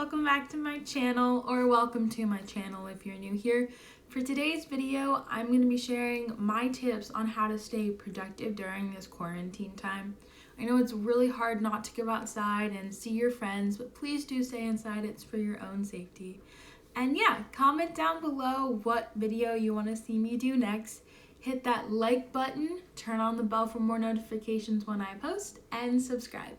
welcome back to my channel, or welcome to my channel if you're new here. For today's video, I'm going to be sharing my tips on how to stay productive during this quarantine time. I know it's really hard not to go outside and see your friends, but please do stay inside. It's for your own safety. And yeah, comment down below what video you want to see me do next. Hit that like button, turn on the bell for more notifications when I post, and subscribe.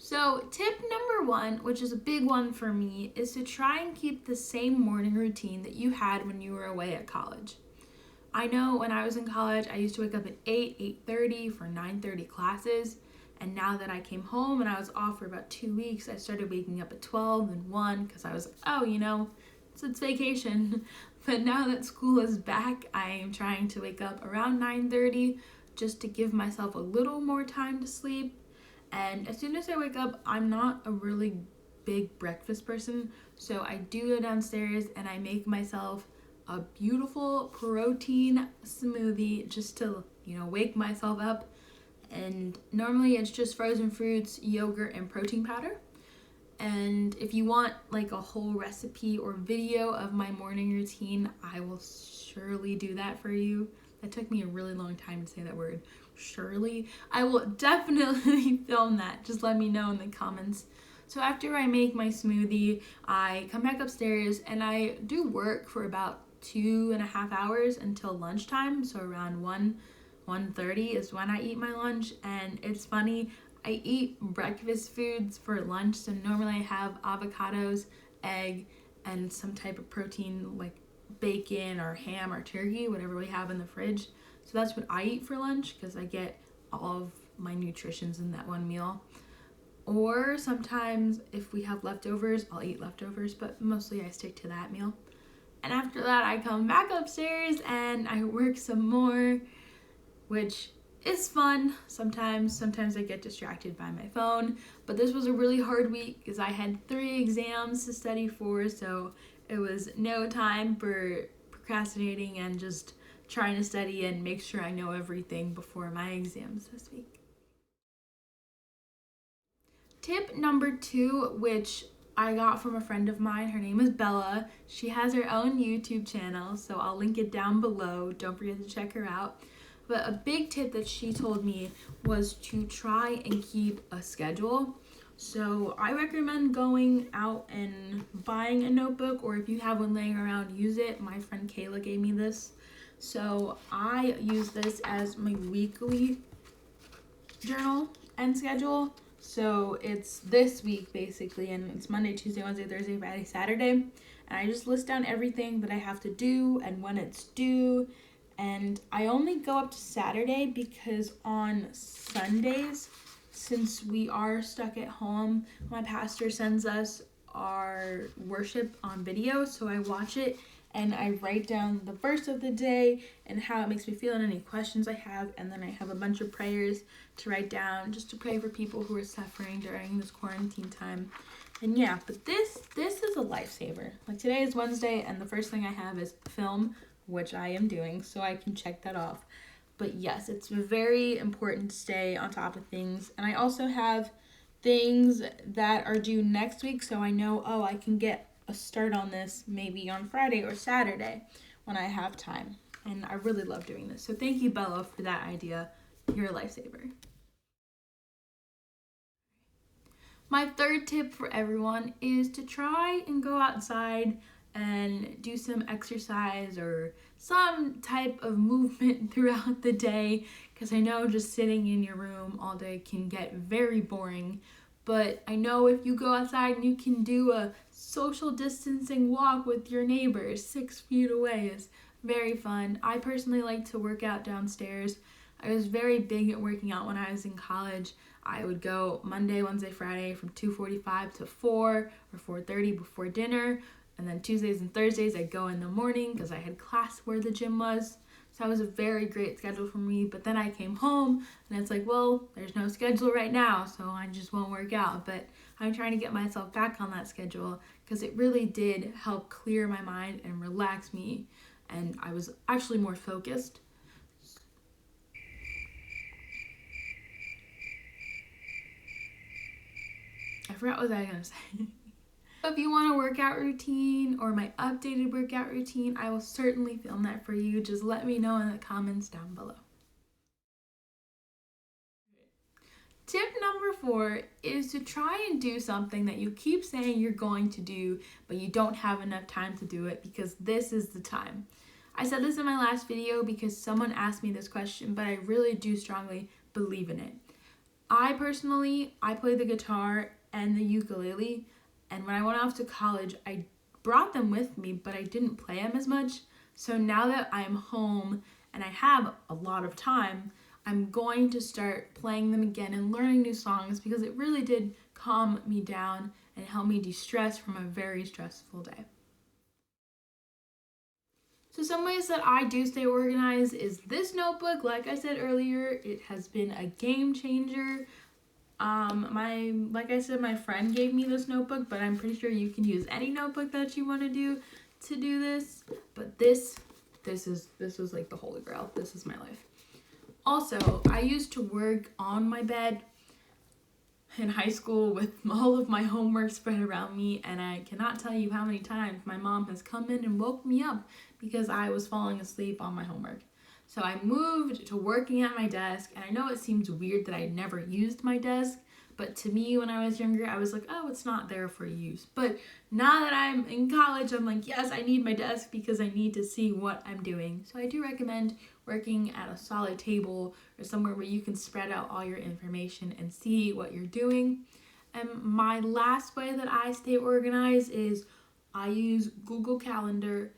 So tip number one, which is a big one for me, is to try and keep the same morning routine that you had when you were away at college. I know when I was in college, I used to wake up at 8:30 for 9:30 classes. And now that I came home and I was off for about 2 weeks, I started waking up at 12 and 1 because I was like, oh, it's vacation. But now that school is back, I am trying to wake up around 9:30 just to give myself a little more time to sleep. And as soon as I wake up, I'm not a really big breakfast person, so I do go downstairs and I make myself a beautiful protein smoothie just to, wake myself up. And normally it's just frozen fruits, yogurt, and protein powder. And if you want like a whole recipe or video of my morning routine, I will surely do that for you. That took me a really long time to say that word. Surely. I will definitely film that. Just let me know in the comments. So after I make my smoothie, I come back upstairs and I do work for about 2.5 hours until lunchtime. So around 1:30 is when I eat my lunch. And it's funny, I eat breakfast foods for lunch. So normally I have avocados, egg, and some type of protein like bacon or ham or turkey, whatever we have in the fridge. So that's what I eat for lunch because I get all of my nutritions in that one meal. Or sometimes if we have leftovers, I'll eat leftovers, but mostly I stick to that meal. And after that, I come back upstairs and I work some more, which is fun sometimes. Sometimes I get distracted by my phone, but this was a really hard week because I had 3 exams to study for, so it was no time for procrastinating and just trying to study and make sure I know everything before my exams this week. Tip number 2, which I got from a friend of mine, her name is Bella. She has her own YouTube channel, so I'll link it down below. Don't forget to check her out. But a big tip that she told me was to try and keep a schedule. So I recommend going out and buying a notebook, or if you have one laying around, use it. My friend Kayla gave me this. So I use this as my weekly journal and schedule. So it's this week basically, and it's Monday, Tuesday, Wednesday, Thursday, Friday, Saturday. And I just list down everything that I have to do and when it's due. And I only go up to Saturday because on Sundays, since we are stuck at home, my pastor sends us our worship on video. So I watch it and I write down the verse of the day and how it makes me feel and any questions I have. And then I have a bunch of prayers to write down just to pray for people who are suffering during this quarantine time. And yeah, but this is a lifesaver. Like today is Wednesday and the first thing I have is film, which I am doing, so I can check that off. But yes, it's very important to stay on top of things. And I also have things that are due next week, so I know, I can get a start on this maybe on Friday or Saturday when I have time. And I really love doing this. So thank you, Bella, for that idea. You're a lifesaver. My third tip for everyone is to try and go outside and do some exercise or some type of movement throughout the day, because I know just sitting in your room all day can get very boring. But I know if you go outside and you can do a social distancing walk with your neighbors 6 feet away, is very fun. I personally like to work out downstairs. I was very big at working out when I was in college. I would go Monday, Wednesday, Friday from 2:45 to 4 or 4:30 before dinner. And then Tuesdays and Thursdays I'd go in the morning because I had class where the gym was. So that was a very great schedule for me. But then I came home and it's like, well, there's no schedule right now, so I just won't work out. But I'm trying to get myself back on that schedule because it really did help clear my mind and relax me. And I was actually more focused. I forgot what I was going to say. If you want a workout routine or my updated workout routine, I will certainly film that for you. Just let me know in the comments down below. Tip number 4 is to try and do something that you keep saying you're going to do, but you don't have enough time to do it, because this is the time. I said this in my last video because someone asked me this question, but I really do strongly believe in it. I play the guitar and the ukulele, and when I went off to college, I brought them with me, but I didn't play them as much. So now that I'm home and I have a lot of time, I'm going to start playing them again and learning new songs, because it really did calm me down and help me de-stress from a very stressful day. So some ways that I do stay organized is this notebook. Like I said earlier, it has been a game changer. Like I said, my friend gave me this notebook, but I'm pretty sure you can use any notebook that you want to do this. But this was like the holy grail. This is my life. Also, I used to work on my bed in high school with all of my homework spread around me, and I cannot tell you how many times my mom has come in and woke me up because I was falling asleep on my homework. So I moved to working at my desk, and I know it seems weird that I never used my desk, but to me when I was younger, I was like, oh, it's not there for use. But now that I'm in college, I'm like, yes, I need my desk because I need to see what I'm doing. So I do recommend working at a solid table or somewhere where you can spread out all your information and see what you're doing. And my last way that I stay organized is I use Google Calendar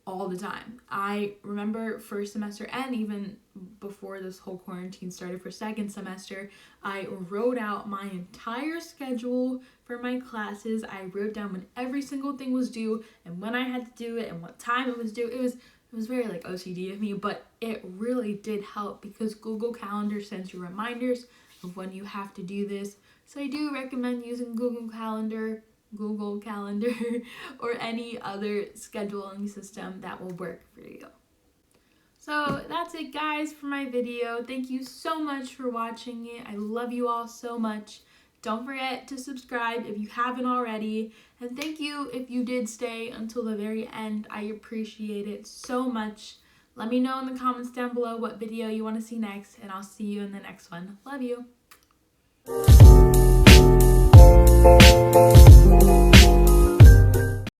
all the time. I remember first semester, and even before this whole quarantine started for second semester, I wrote out my entire schedule for my classes. I wrote down when every single thing was due and when I had to do it and what time it was due. It was very like OCD of me, but it really did help because Google Calendar sends you reminders of when you have to do this. So I do recommend using Google Calendar, or any other scheduling system that will work for you. So that's it, guys, for my video. Thank you so much for watching it. I love you all so much. Don't forget to subscribe if you haven't already. And thank you if you did stay until the very end. I appreciate it so much. Let me know in the comments down below what video you want to see next, and I'll see you in the next one. Love you.